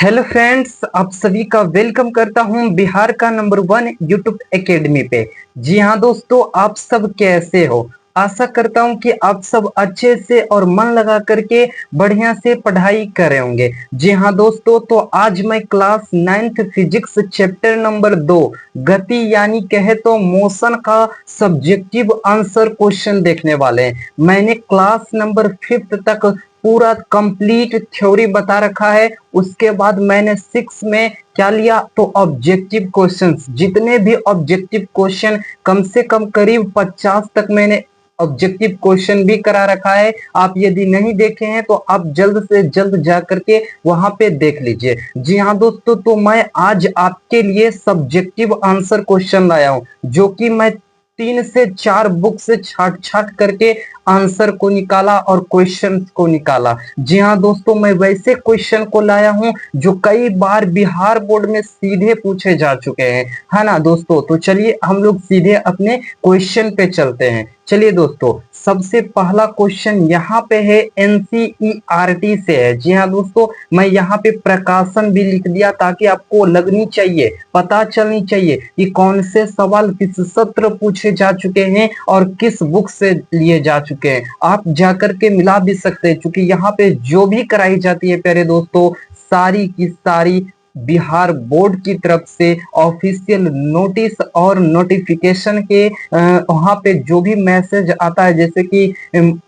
Hello friends, आप सभी का वेलकम करता हूं बिहार का नंबर 1 यूट्यूब एकेडमी पे। जी हाँ दोस्तों, आप सब कैसे हो? आशा करता हूं कि आप सब अच्छे से और मन लगा करके बढ़िया से पढ़ाई कर रहे होंगे। जी हाँ दोस्तों, तो आज मैं class 9th physics chapter number 2 गति यानी कहे तो मोशन का सब्जेक्टिव आंसर क्वेश्चन देखने वाले हैं। मैंने क्लास नंबर 5th तक पूरा कंप्लीट थ्योरी बता रखा है। उसके बाद मैंने 6 में क्या लिया तो ऑब्जेक्टिव क्वेश्चंस, जितने भी ऑब्जेक्टिव क्वेश्चन कम से कम करीब 50 तक मैंने ऑब्जेक्टिव क्वेश्चन भी करा रखा है। आप यदि नहीं देखे हैं तो आप जल्द से जल्द जा करके वहां पे देख लीजिए। जी हाँ दोस्तों, तो मैं आज आपके लिए सब्जेक्टिव आंसर क्वेश्चन लाया हूं, जो कि मैं 3 से 4 बुक से छाट छाट करके आंसर को निकाला और क्वेश्चन को निकाला। जी हाँ दोस्तों, मैं वैसे क्वेश्चन को लाया हूं जो कई बार बिहार बोर्ड में सीधे पूछे जा चुके हैं, है ना दोस्तों। तो चलिए हम लोग सीधे अपने क्वेश्चन पे चलते हैं। चलिए दोस्तों, सबसे पहला क्वेश्चन यहाँ पे है, एनसीईआरटी से है। जी हाँ दोस्तों, मैं यहाँ पे प्रकाशन भी लिख दिया ताकि आपको लगनी चाहिए, पता चलनी चाहिए कि कौन से सवाल किस सत्र पूछे जा चुके हैं और किस बुक से लिए जा चुके हैं। आप जाकर के मिला भी सकते हैं, क्योंकि यहाँ पे जो भी कराई जाती है प्यारे दोस्तों, सारी की सारी बिहार बोर्ड की तरफ से ऑफिशियल नोटिस और नोटिफिकेशन के वहां पे जो भी मैसेज आता है, जैसे कि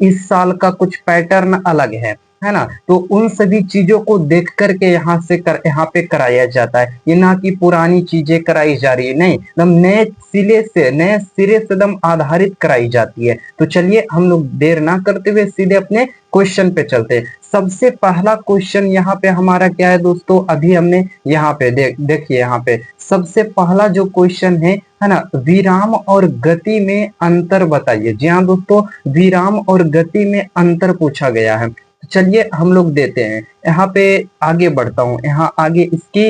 इस साल का कुछ पैटर्न अलग है ना, तो उन सभी चीजों को देख करके यहाँ पे कराया जाता है। ये ना कि पुरानी चीजें कराई जा रही है, नहीं, एकदम नए सिरे से एकदम आधारित कराई जाती है। तो चलिए हम लोग देर ना करते हुए सीधे अपने क्वेश्चन पे चलते हैं। सबसे पहला क्वेश्चन यहाँ पे हमारा क्या है दोस्तों, अभी हमने यहाँ पे देखिए यहाँ पे सबसे पहला जो क्वेश्चन है ना, विराम और गति में अंतर बताइए। जी हाँ दोस्तों, विराम और गति में अंतर पूछा गया है। चलिए हम लोग देते हैं, यहाँ पे आगे बढ़ता हूँ। यहाँ आगे इसकी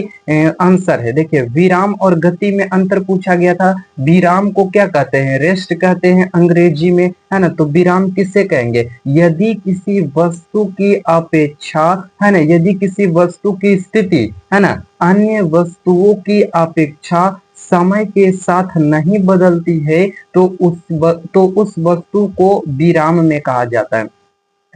आंसर है, देखिए विराम और गति में अंतर पूछा गया था। विराम को क्या कहते हैं? रेस्ट कहते हैं अंग्रेजी में, है ना। तो विराम किसे कहेंगे? यदि किसी वस्तु की अपेक्षा, है ना, यदि किसी वस्तु की स्थिति, है ना, अन्य वस्तुओं की अपेक्षा समय के साथ नहीं बदलती है तो उस वस्तु को विराम में कहा जाता है।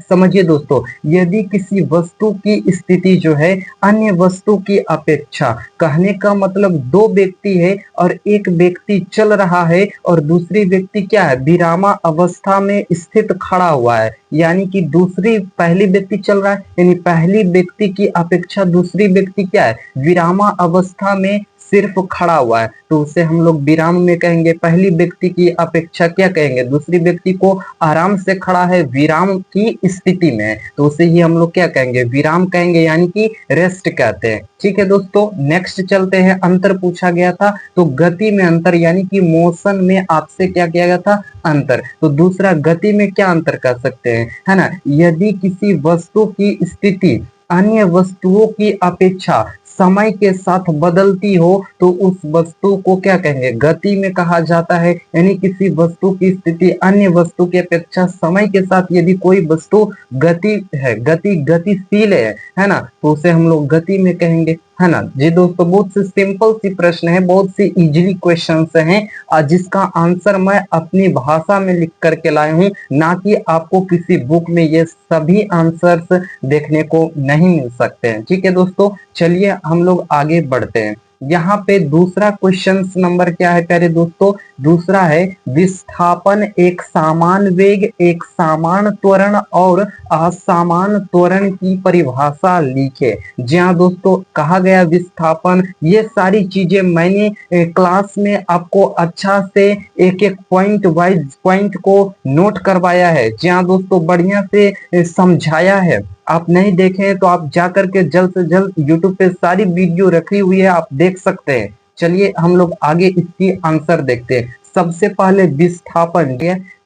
समझिए दोस्तों, यदि किसी वस्तु की स्थिति जो है अन्य वस्तु की अपेक्षा, कहने का मतलब दो व्यक्ति है और एक व्यक्ति चल रहा है और दूसरी व्यक्ति क्या है, विरामा अवस्था में स्थित खड़ा हुआ है। यानी कि पहली व्यक्ति चल रहा है, यानी पहली व्यक्ति की अपेक्षा दूसरी व्यक्ति क्या है, विरामा अवस्था में सिर्फ खड़ा हुआ है, तो उसे हम लोग विराम में कहेंगे। पहली व्यक्ति की अपेक्षा क्या कहेंगे, दूसरी व्यक्ति को आराम से खड़ा है, विराम की स्थिति में है, तो उसे ही हम लोग क्या कहेंगे, विराम कहेंगे, यानी कि रेस्ट कहते हैं। ठीक है दोस्तों, नेक्स्ट चलते हैं। अंतर पूछा गया था, तो गति में अंतर यानी कि मोशन में आपसे क्या किया गया था, अंतर। तो दूसरा, गति में क्या अंतर कर सकते हैं, है ना, यदि किसी वस्तु की स्थिति अन्य वस्तुओं की अपेक्षा समय के साथ बदलती हो तो उस वस्तु को क्या कहेंगे, गति में कहा जाता है। यानी किसी वस्तु की स्थिति अन्य वस्तु की अपेक्षा समय के साथ यदि कोई वस्तु गतिशील है ना, तो उसे हम लोग गति में कहेंगे, है ना। जी दोस्तों, बहुत सी सिंपल सी प्रश्न है, बहुत सी इजीली क्वेश्चंस हैं, जिसका आंसर मैं अपनी भाषा में लिख करके लाया हूं, ना कि आपको किसी बुक में ये सभी आंसर्स देखने को नहीं मिल सकते हैं। ठीक है दोस्तों, चलिए हम लोग आगे बढ़ते हैं। यहाँ पे दूसरा क्वेश्चन नंबर क्या है प्यारे दोस्तों, दूसरा है, विस्थापन एक समान वेग, एक समान त्वरण और असमान त्वरण की परिभाषा लिखे। जी हाँ दोस्तों, कहा गया विस्थापन, ये सारी चीजें मैंने क्लास में आपको अच्छा से एक एक पॉइंट वाइज पॉइंट को नोट करवाया है। जी हाँ दोस्तों, बढ़िया से समझाया है। आप नहीं देखे हैं तो आप जाकर के जल्द से जल्द यूट्यूब पे सारी वीडियो रखी हुई है, आप देख सकते हैं। चलिए हम लोग आगे इसकी आंसर देखते हैं। सबसे पहले विस्थापन,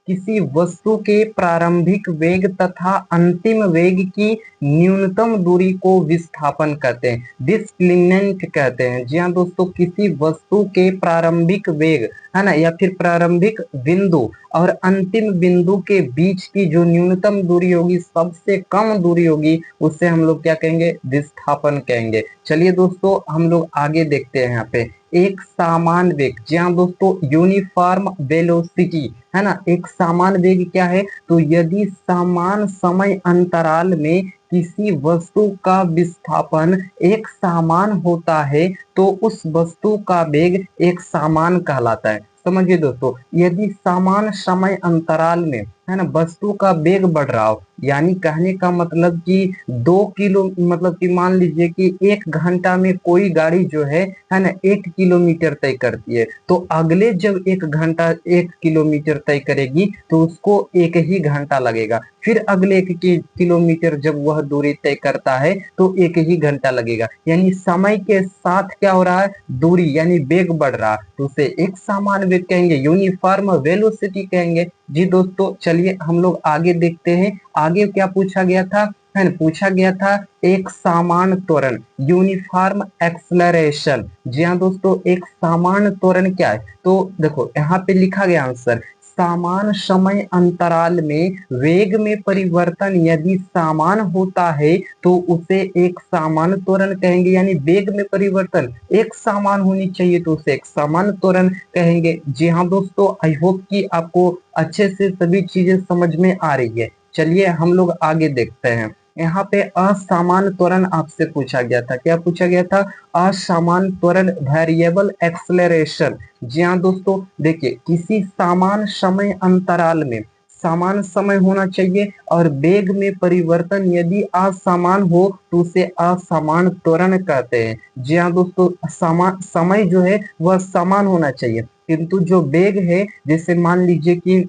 किसी वस्तु के प्रारंभिक वेग तथा अंतिम वेग की न्यूनतम दूरी को विस्थापन कहते हैं, डिस्प्लेसमेंट कहते हैं। जी हाँ दोस्तों, किसी वस्तु के प्रारंभिक वेग है ना, या फिर प्रारंभिक बिंदु और अंतिम बिंदु के बीच की जो न्यूनतम दूरी होगी, सबसे कम दूरी होगी, उससे हम लोग क्या कहेंगे, विस्थापन कहेंगे। चलिए दोस्तों, हम लोग आगे देखते हैं। यहाँ पे एक समान वेग, जी हाँ दोस्तों, यूनिफॉर्म वेलोसिटी है ना। एक समान वेग क्या है, तो यदि समान समय अंतराल में किसी वस्तु का विस्थापन एक समान होता है तो उस वस्तु का वेग एक समान कहलाता है। समझिए दोस्तों, यदि समान समय अंतराल में है ना वस्तु का वेग बढ़ रहा हो, यानी कहने का मतलब कि 2 किलो, मतलब कि मान लीजिए कि 1 घंटा में कोई गाड़ी जो है ना 1 किलोमीटर तय करती है, तो अगले जब 1 घंटा 1 किलोमीटर तय करेगी तो उसको 1 ही घंटा लगेगा। फिर अगले 1 किलोमीटर जब वह दूरी तय करता है तो 1 ही घंटा लगेगा। यानी समय के साथ क्या हो रहा है, दूरी यानी वेग बढ़ रहा है, तो उसे एक समान वेग कहेंगे, यूनिफॉर्म वेलोसिटी कहेंगे। जी दोस्तों, चलिए हम लोग आगे देखते हैं। आगे क्या पूछा गया था, है ना, पूछा गया था एक समान त्वरण, यूनिफॉर्म एक्सलरेशन। जी हाँ दोस्तों, एक समान त्वरण क्या है, तो देखो यहाँ पे लिखा गया आंसर, समान समय अंतराल में वेग में परिवर्तन यदि समान होता है तो उसे एक समान त्वरण कहेंगे। यानी वेग में परिवर्तन एक समान होनी चाहिए तो उसे एक समान त्वरण कहेंगे। जी हाँ दोस्तों, आई होप कि आपको अच्छे से सभी चीजें समझ में आ रही है। चलिए हम लोग आगे देखते हैं। यहाँ पे असमान त्वरण आपसे पूछा गया था। क्या पूछा गया था, असमान त्वरण, वेरिएबल एक्सलेरेशन। जी हाँ दोस्तों, देखिए किसी समान समय अंतराल में समान समय होना चाहिए और वेग में परिवर्तन यदि असमान हो तो उसे असमान त्वरण कहते हैं। जी हाँ दोस्तों, समान समय जो है वह समान होना चाहिए, किंतु जो वेग है, जैसे मान लीजिए कि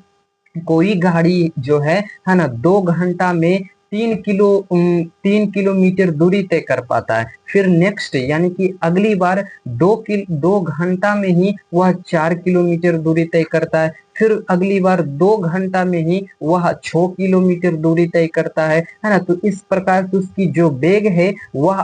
कोई गाड़ी जो है ना 2 घंटा में 3 किलोमीटर दूरी तय कर पाता है, फिर नेक्स्ट यानी कि अगली बार 2 घंटा में ही वह 4 किलोमीटर दूरी तय करता है, फिर अगली बार 2 घंटा में ही वह 6 किलोमीटर दूरी तय करता है ना। तो इस प्रकार से उसकी जो वेग है वह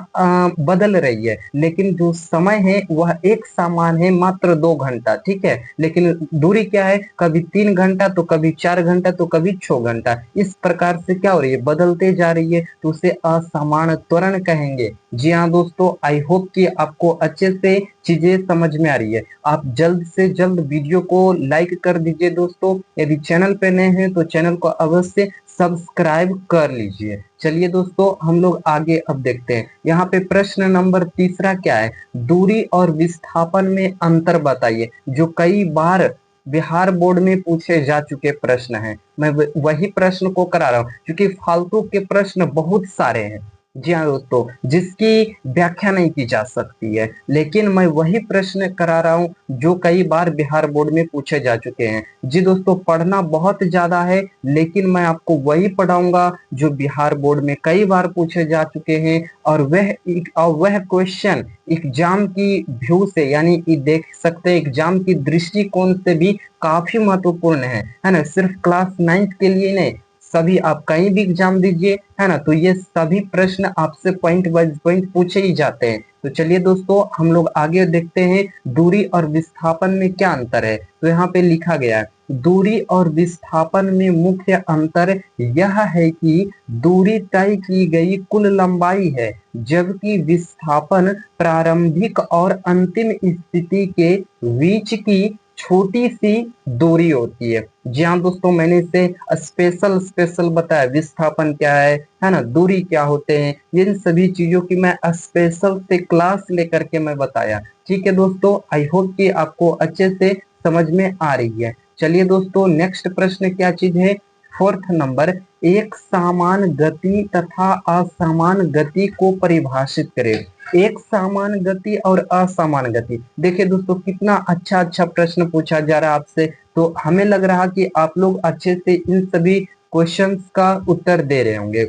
बदल रही है, लेकिन जो समय है वह एक समान है, मात्र 2 घंटा, ठीक है। लेकिन दूरी क्या है, कभी 3 घंटा तो कभी 4 घंटा तो कभी 6 घंटा, इस प्रकार से क्या हो रही है, बदलते जा रही है, तो उसे असमान त्वरण कहेंगे। जी हाँ दोस्तों, आई होप कि आपको अच्छे से चीजें समझ में आ रही है। आप जल्द से जल्द वीडियो को लाइक कर दीजिए दोस्तों। यदि चैनल पे नए हैं तो चैनल को अवश्य सब्सक्राइब कर लीजिए। चलिए दोस्तों, हम लोग आगे अब देखते हैं। यहाँ पे प्रश्न नंबर तीसरा क्या है, दूरी और विस्थापन में अंतर बताइए, जो कई बार बिहार बोर्ड में पूछे जा चुके प्रश्न हैं। मैं वही प्रश्न को करा रहा हूँ क्योंकि फालतू के प्रश्न बहुत सारे हैं। जी हाँ दोस्तों, जिसकी व्याख्या नहीं की जा सकती है, लेकिन मैं वही प्रश्न करा रहा हूँ जो कई बार बिहार बोर्ड में पूछे जा चुके हैं। जी दोस्तों, पढ़ना बहुत ज्यादा है, लेकिन मैं आपको वही पढ़ाऊंगा जो बिहार बोर्ड में कई बार पूछे जा चुके हैं, और वह क्वेश्चन एग्जाम की व्यू से, यानी कि देख सकते हैं एग्जाम की दृष्टिकोण से भी काफी महत्वपूर्ण है ना। सिर्फ क्लास 9th के लिए नहीं, सभी आप कहीं भी एग्जाम दीजिए है ना, तो ये सभी प्रश्न आपसे पॉइंट वाइज पॉइंट पूछे ही जाते हैं। तो चलिए दोस्तों, हम लोग आगे देखते हैं दूरी और विस्थापन में क्या अंतर है। तो यहाँ पे लिखा गया है, दूरी और विस्थापन में मुख्य अंतर यह है कि दूरी तय की गई कुल लंबाई है, जबकि विस्थापन प्रारंभिक और अंतिम स्थिति के बीच की छोटी सी दूरी होती है। जी हाँ दोस्तों, मैंने इसे स्पेशल बताया, विस्थापन क्या है ना, दूरी क्या होते हैं, इन सभी चीजों की मैं स्पेशल से क्लास लेकर के मैं बताया। ठीक है दोस्तों, आई होप कि आपको अच्छे से समझ में आ रही है। चलिए दोस्तों, नेक्स्ट प्रश्न क्या चीज है, फोर्थ नंबर, एक समान गति तथा असमान गति को परिभाषित करें। एक समान गति और असमान गति, देखिए दोस्तों कितना अच्छा अच्छा प्रश्न पूछा जा रहा है आपसे। तो हमें लग रहा कि आप लोग अच्छे से इन सभी क्वेश्चंस का उत्तर दे रहे होंगे।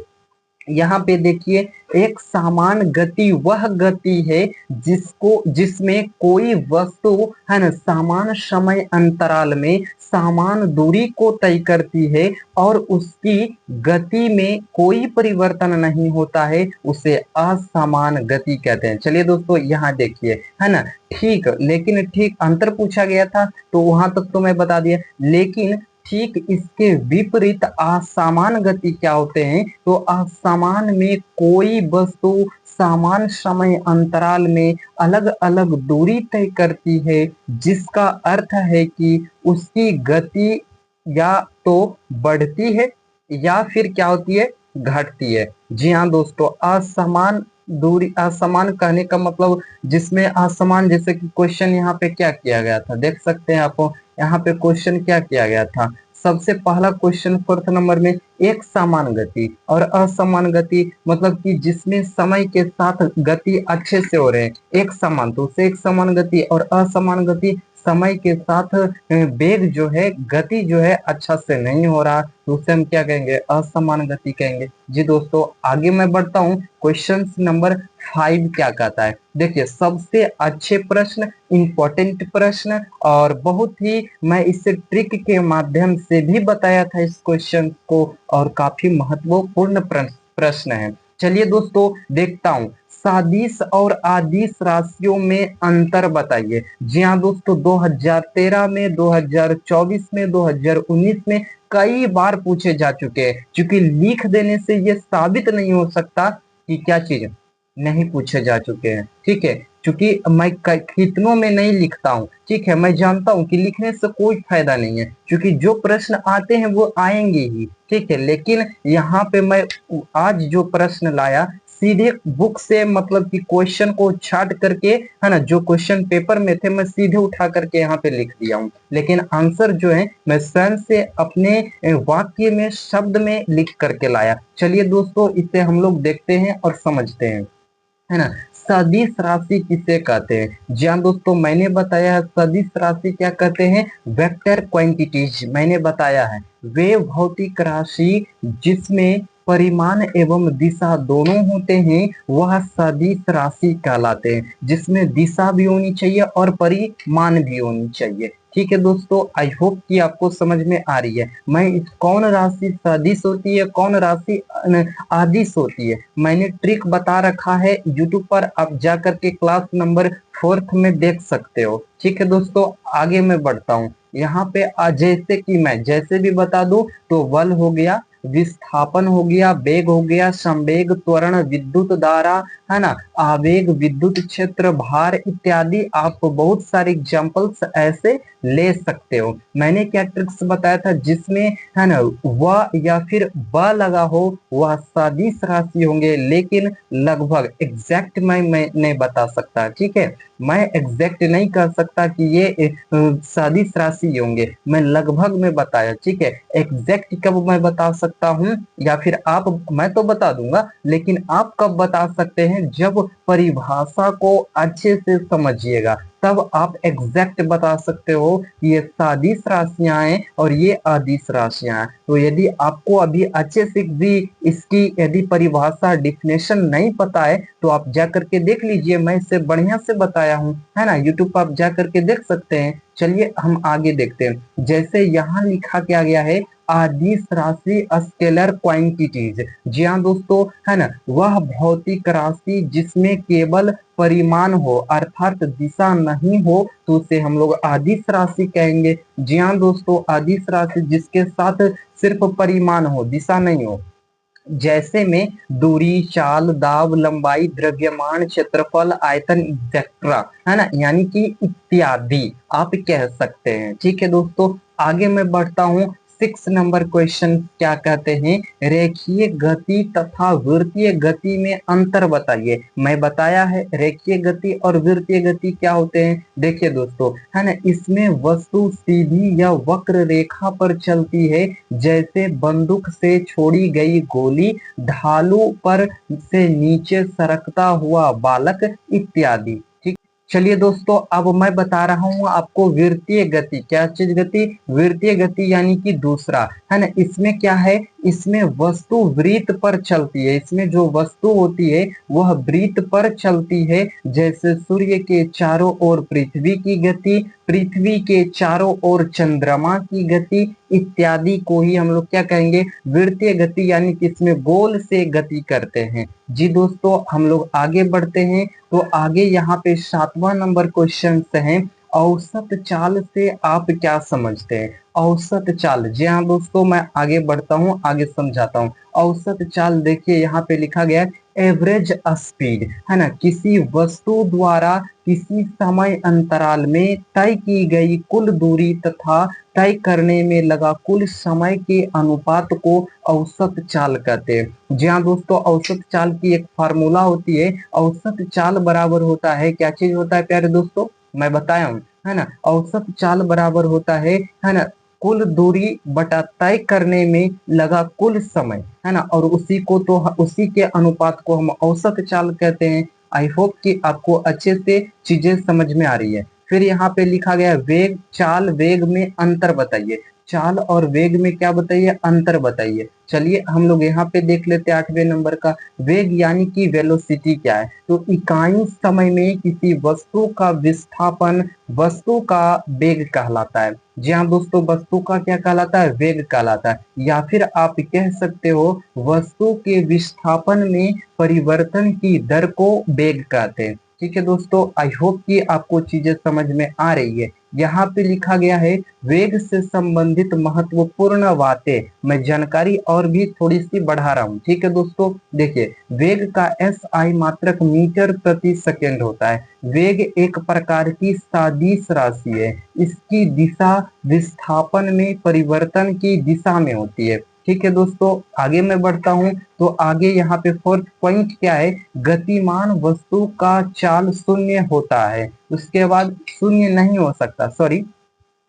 यहाँ पे देखिए, एक समान गति वह गति है जिसमें कोई वस्तु है ना समान समय अंतराल में समान दूरी को तय करती है और उसकी गति में कोई परिवर्तन नहीं होता है, उसे असमान गति कहते हैं। चलिए दोस्तों, यहाँ देखिए, है ना, ठीक, लेकिन ठीक अंतर पूछा गया था तो वहां तक तो मैं बता दिया, लेकिन ठीक इसके विपरीत असमान गति क्या होते हैं, तो असमान में कोई वस्तु समान समय अंतराल में अलग अलग दूरी तय करती है, जिसका अर्थ है कि उसकी गति या तो बढ़ती है या फिर क्या होती है, घटती है। जी हाँ दोस्तों, असमान दूरी, असमान कहने का मतलब जिसमें असमान, जैसे कि क्वेश्चन यहाँ पे क्या किया गया था, देख सकते हैं आप, यहाँ पे क्वेश्चन क्या किया गया था। सबसे पहला क्वेश्चन फोर्थ नंबर में, एक समान गति और असमान गति मतलब कि जिसमें समय के साथ गति अच्छे से हो रहे हैं, एक समान तो उसे एक समान गति, और असमान गति समय के साथ वेग जो है, गति जो है अच्छा से नहीं हो रहा, तो उसे हम क्या कहेंगे, असमान गति कहेंगे। जी दोस्तों, आगे मैं बढ़ता हूँ, क्वेश्चन नंबर 5 क्या कहता है। देखिए, सबसे अच्छे प्रश्न, इंपॉर्टेंट प्रश्न, और बहुत ही मैं इसे ट्रिक के माध्यम से भी बताया था इस क्वेश्चन को, और काफी महत्वपूर्ण प्रश्न है। चलिए दोस्तों, देखता हूं, सदिश और अदिश राशियों में अंतर बताइए। जी हाँ दोस्तों, 2013 में, 2024 में, 2019 में कई बार पूछे जा चुके हैं। क्योंकि लिख देने से ये साबित नहीं हो सकता कि क्या चीज नहीं पूछे जा चुके हैं, ठीक है। क्योंकि मैं कितनों में नहीं लिखता हूँ, ठीक है, मैं जानता हूँ कि लिखने से कोई फायदा नहीं है, क्योंकि जो प्रश्न आते हैं वो आएंगे ही, ठीक है। लेकिन यहाँ पे मैं आज जो प्रश्न लाया, सीधे बुक से, मतलब कि क्वेश्चन को छाट करके, है ना, जो क्वेश्चन पेपर में थे मैं सीधे उठा करके यहाँ पे लिख दिया हूँ, लेकिन आंसर जो है मैं स्वयं से अपने वाक्य में, शब्द में लिख करके लाया। चलिए दोस्तों, इसे हम लोग देखते हैं और समझते हैं, है ना। सदिश राशि किसे कहते हैं? जी हाँ दोस्तों, मैंने बताया है सदिश राशि क्या कहते हैं, वेक्टर क्वांटिटीज, मैंने बताया है वे भौतिक राशि जिसमें परिमाण एवं दिशा दोनों होते हैं, वह सदिश राशि कहलाते हैं, जिसमें दिशा भी होनी चाहिए और परिमाण भी होनी चाहिए। ठीक है दोस्तों, आई होप कि आपको समझ में आ रही है। मैं कौन राशि सदिश होती है, कौन राशि आदिश होती है, मैंने ट्रिक बता रखा है यूट्यूब पर, आप जा करके क्लास नंबर 4 में देख सकते हो। ठीक है दोस्तों, आगे मैं बढ़ता हूँ। यहाँ पे जैसे कि मैं जैसे भी बता दूं, तो बल हो गया, विस्थापन हो गया, वेग हो गया, संवेग, त्वरण, विद्युत धारा, है ना, आवेग, विद्युत क्षेत्र, भार इत्यादि, आप बहुत सारे एग्जांपल्स ऐसे ले सकते हो। मैंने क्या ट्रिक्स बताया था, जिसमें है ना व या फिर ब लगा हो वह सदिश राशि होंगे, लेकिन लगभग एग्जैक्ट मैं नहीं बता सकता, ठीक है। मैं एग्जैक्ट नहीं कह सकता कि ये सदिश राशि होंगे, मैं लगभग में बताया, ठीक है। एग्जैक्ट कब मैं बता सकता हूँ, या फिर आप, मैं तो बता दूंगा, लेकिन आप कब बता सकते हैं, जब परिभाषा को अच्छे से समझिएगा, तब आप एग्जैक्ट बता सकते हो कि ये सदिश राशियां हैं और ये अदिश राशियां हैं। तो यदि आपको अभी अच्छे से भी इसकी यदि परिभाषा, डिफिनेशन नहीं पता है, तो आप जा करके देख लीजिए, मैं इसे बढ़िया से बताया हूँ, है ना, यूट्यूब पर आप जा करके देख सकते हैं। चलिए हम आगे देखते हैं। जैसे यहाँ लिखा क्या गया है, अदिश राशि स्केलर क्वांटिटीज। जी हाँ दोस्तों, है ना, वह भौतिक राशि जिसमें केवल परिमाण हो, अर्थात दिशा नहीं हो, तो उसे हम लोग अदिश राशि कहेंगे। जी हाँ दोस्तों, अदिश राशि जिसके साथ सिर्फ परिमाण हो, दिशा नहीं हो, जैसे में दूरी, चाल, दाब, लंबाई, द्रव्यमान, क्षेत्रफल, आयतन एक्सेट्रा, है ना, यानी कि इत्यादि आप कह सकते हैं। ठीक है दोस्तों, आगे मैं बढ़ता हूँ। 6 नंबर क्वेश्चन क्या कहते हैं, रेखीय गति तथा वृत्तीय गति में अंतर बताइए। मैं बताया है रेखीय गति और वृत्तीय गति क्या होते हैं। देखिए दोस्तों, है ना, इसमें वस्तु सीधी या वक्र रेखा पर चलती है, जैसे बंदूक से छोड़ी गई गोली, ढालू पर से नीचे सरकता हुआ बालक इत्यादि। ठीक, चलिए दोस्तों, अब मैं बता रहा हूं आपको वृत्तीय गति। क्या चीज गति, वृत्तीय गति, यानी कि दूसरा, है ना। इसमें क्या है, इसमें वस्तु वृत्त पर चलती है, इसमें जो वस्तु होती है वह वृत्त पर चलती है। जैसे सूर्य के चारों ओर पृथ्वी की गति, पृथ्वी के चारों ओर चंद्रमा की गति इत्यादि को ही हम लोग क्या कहेंगे, वृत्तीय गति, यानी कि इसमें गोल से गति करते हैं। जी दोस्तों, हम लोग आगे बढ़ते हैं। तो आगे यहाँ पे 7वां नंबर क्वेश्चन है, औसत चाल से आप क्या समझते हैं। औसत चाल, जी हाँ दोस्तों, मैं आगे बढ़ता हूँ, आगे समझाता हूँ। औसत चाल देखिए यहाँ पे लिखा गया है एवरेज स्पीड, है ना, किसी वस्तु द्वारा किसी समय अंतराल में तय की गई कुल दूरी तथा तय करने में लगा कुल समय के अनुपात को औसत चाल कहते हैं। जी हाँ दोस्तों, औसत चाल की एक फार्मूला होती है। औसत चाल बराबर होता है, क्या चीज होता है प्यारे दोस्तों, मैं बताया हूँ, है ना। औसत चाल बराबर होता है ना, कुल दूरी बटा तय करने में लगा कुल समय, है ना, और उसी के अनुपात को हम औसत चाल कहते हैं। आई होप कि आपको अच्छे से चीजें समझ में आ रही है। फिर यहाँ पे लिखा गया वेग, चाल वेग में अंतर बताइए। चाल और वेग में क्या बताइए, अंतर बताइए। चलिए हम लोग यहाँ पे देख लेते हैं 8वें नंबर का। वेग यानी कि वेलोसिटी क्या है, तो इकाई समय में किसी वस्तु का विस्थापन वस्तु का वेग कहलाता है। जी हाँ दोस्तों, वस्तु का क्या कहलाता है, वेग कहलाता है। या फिर आप कह सकते हो वस्तु के विस्थापन में परिवर्तन की दर को वेग कहते हैं। ठीक है दोस्तों, आई होप कि आपको चीजें समझ में आ रही है। यहाँ पे लिखा गया है वेग से संबंधित महत्वपूर्ण बातें, मैं जानकारी और भी थोड़ी सी बढ़ा रहा हूँ। ठीक है दोस्तों, देखिए वेग का SI मात्रक मीटर प्रति सेकेंड होता है। वेग एक प्रकार की सादिश राशि है, इसकी दिशा विस्थापन में परिवर्तन की दिशा में होती है। ठीक है दोस्तों, आगे मैं बढ़ता हूँ। तो आगे यहाँ पे फोर्थ पॉइंट क्या है, गतिमान वस्तु का चाल शून्य होता है। उसके बाद शून्य नहीं हो सकता, सॉरी,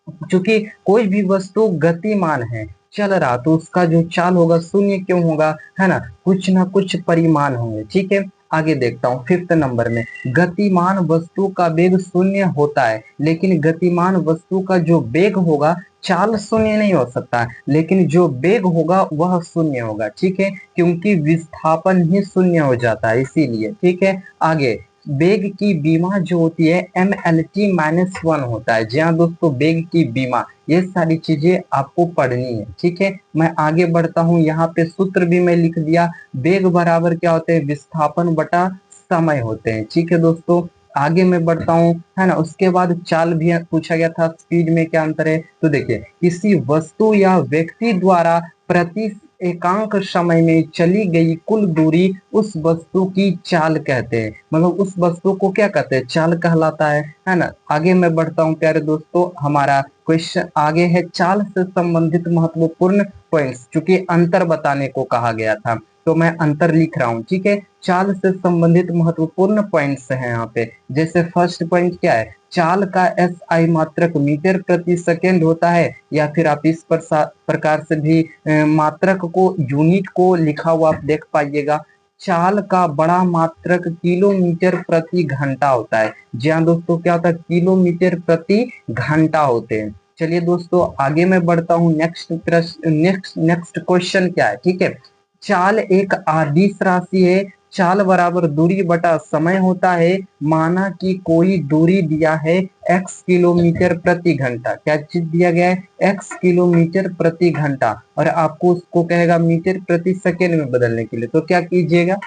क्योंकि कोई भी वस्तु गतिमान है, चल रहा, तो उसका जो चाल होगा शून्य क्यों होगा, है ना, कुछ ना कुछ परिमाण होंगे। ठीक है, आगे देखता हूँ 5th नंबर में, गतिमान वस्तु का वेग शून्य होता है, लेकिन गतिमान वस्तु का जो वेग होगा, चाल शून्य नहीं हो सकता, लेकिन जो वेग होगा वह शून्य होगा। ठीक है, क्योंकि विस्थापन ही शून्य हो जाता है, इसीलिए। ठीक है, आगे वेग की बीमा जो होती है MLT-1 होता है। जी हाँ दोस्तों, वेग की बीमा, ये सारी चीजें आपको पढ़नी है। ठीक है, मैं आगे बढ़ता हूँ। यहाँ पे सूत्र भी मैं लिख दिया, वेग बराबर क्या होते हैं, विस्थापन बटा समय होते हैं। ठीक है दोस्तों, आगे मैं बढ़ता हूँ, है ना। उसके बाद चाल भी पूछा गया था, स्पीड में क्या अंतर है, तो देखिए किसी वस्तु या व्यक्ति द्वारा प्रति एकांक समय में चली गई कुल दूरी उस वस्तु की चाल कहते हैं। मतलब उस वस्तु को क्या कहते हैं, चाल कहलाता है ना। आगे मैं बढ़ता हूँ प्यारे दोस्तों, हमारा क्वेश्चन आगे है चाल से संबंधित महत्वपूर्ण पॉइंट्स, क्योंकि अंतर बताने को कहा गया था, तो मैं अंतर लिख रहा हूँ। ठीक है, चाल से संबंधित महत्वपूर्ण पॉइंट्स हैं यहाँ पे। जैसे फर्स्ट पॉइंट क्या है, चाल का SI मात्रक मीटर प्रति सेकेंड होता है, या फिर आप इस प्रकार से भी मात्रक को, यूनिट को लिखा हुआ आप देख पाइएगा। चाल का बड़ा मात्रक किलोमीटर प्रति घंटा होता है। जी हाँ दोस्तों, क्या होता है, किलोमीटर प्रति घंटा होते हैं। चलिए दोस्तों, आगे मैं बढ़ता हूँ। नेक्स्ट प्रश्न, नेक्स्ट क्वेश्चन क्या है, ठीक है, चाल एक आदिश राशि है। चाल बराबर दूरी बटा समय होता है। माना कि कोई दूरी दिया है x किलोमीटर प्रति घंटा, क्या चीज दिया गया है, x किलोमीटर प्रति घंटा, और आपको उसको कहेगा मीटर प्रति सेकेंड में बदलने के लिए, तो क्या कीजिएगा,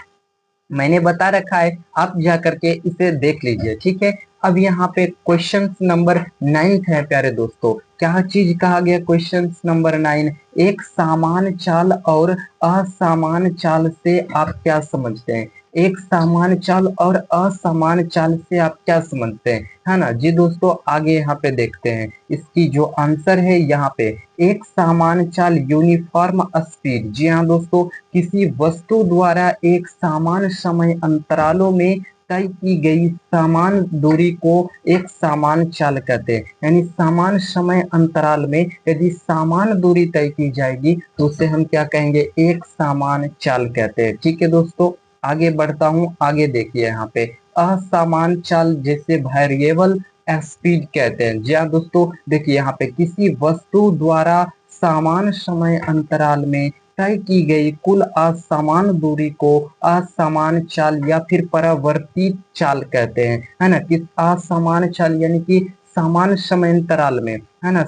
मैंने बता रखा है, आप जा करके इसे देख लीजिए। ठीक है, अब यहाँ पे क्वेश्चन नंबर 9 है प्यारे दोस्तों। क्या चीज कहा गया, क्वेश्चन नंबर 9, एक सामान्य चाल और असामान्य चाल से आप क्या समझते हैं। एक सामान्य चाल और असामान्य चाल से आप क्या समझते हैं, है ना। जी दोस्तों, आगे यहाँ पे देखते हैं, इसकी जो आंसर है यहाँ पे, एक सामान्य चाल यूनिफॉर्म स्पीड। जी हाँ दोस्तों, किसी वस्तु द्वारा एक सामान्य समय अंतरालों में तय की गई समान दूरी को एक सामान्य चाल कहते हैं। यानी सामान्य समय अंतराल में यदि समान दूरी तय की जाएगी तो उसे हम क्या कहेंगे, एक सामान्य चाल कहते हैं। ठीक है दोस्तों, आगे बढ़ता हूँ। आगे देखिए यहाँ पे असामान्य चाल जैसे वेरिएबल स्पीड कहते हैं। जी हाँ दोस्तों, देखिए यहाँ पे किसी वस्तु द्वारा समान समय अंतराल में तय की गई कुल असमान दूरी को असमान चाल या फिर परावर्तित चाल कहते हैं, है ना। कि असमान चाल यानी कि समान समय अंतराल में, है ना,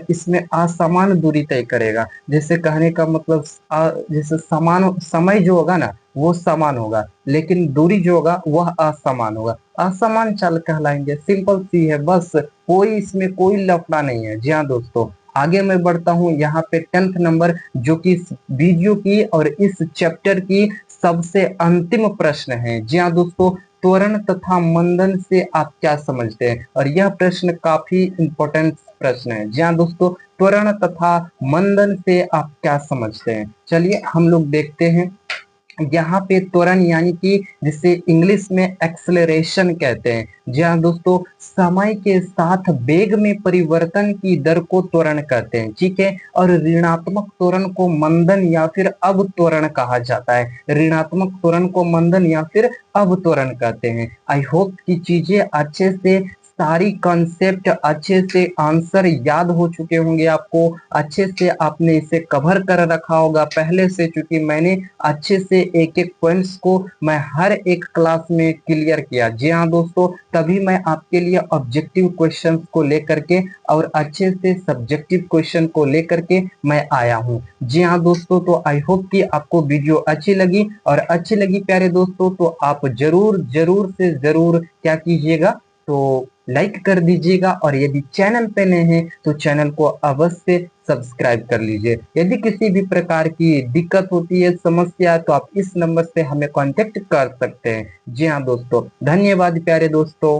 इसमें असमान दूरी तय करेगा। जैसे कहने का मतलब जैसे समान समय जो होगा ना वो समान होगा, लेकिन दूरी जो होगा वह असमान होगा, असमान चाल कहलाएंगे। सिंपल सी है, बस कोई इसमें कोई लफड़ा नहीं है। जी हाँ दोस्तों, आगे मैं बढ़ता हूँ। यहाँ पे 10th नंबर जो कि इस वीडियो की और इस चैप्टर की सबसे अंतिम प्रश्न है। जी हाँ दोस्तों, त्वरण तथा मंदन से आप क्या समझते हैं? और यह प्रश्न काफी इंपॉर्टेंट प्रश्न है। जी हाँ दोस्तों, त्वरण तथा मंदन से आप क्या समझते हैं? चलिए हम लोग देखते हैं। यहाँ पे त्वरण यानी कि जिसे इंग्लिश में एक्सेलरेशन कहते हैं। जी हाँ दोस्तों, समय के साथ वेग में परिवर्तन की दर को त्वरण कहते हैं, ठीक है। और ऋणात्मक त्वरण को मंदन या फिर अवत्वरण कहा जाता है। ऋणात्मक त्वरण को मंदन या फिर अवत्वरण कहते हैं। आई होप कि चीजें अच्छे से, सारी कॉन्सेप्ट अच्छे से, आंसर याद हो चुके होंगे आपको, अच्छे से आपने इसे कवर कर रखा होगा पहले से, क्योंकि मैंने अच्छे से एक एक पॉइंट्स को मैं हर एक क्लास में क्लियर किया। जी हाँ दोस्तों, तभी मैं आपके लिए ऑब्जेक्टिव क्वेश्चंस को लेकर के और अच्छे से सब्जेक्टिव क्वेश्चन को लेकर के मैं आया हूँ। जी हाँ दोस्तों, तो आई होप कि आपको वीडियो अच्छी लगी, और अच्छी लगी प्यारे दोस्तों तो आप जरूर जरूर से जरूर क्या कीजिएगा, तो लाइक कर दीजिएगा। और यदि चैनल पे नए हैं तो चैनल को अवश्य सब्सक्राइब कर लीजिए। यदि किसी भी प्रकार की दिक्कत होती है, समस्या, तो आप इस नंबर से हमें कांटेक्ट कर सकते हैं। जी हाँ दोस्तों, धन्यवाद प्यारे दोस्तों।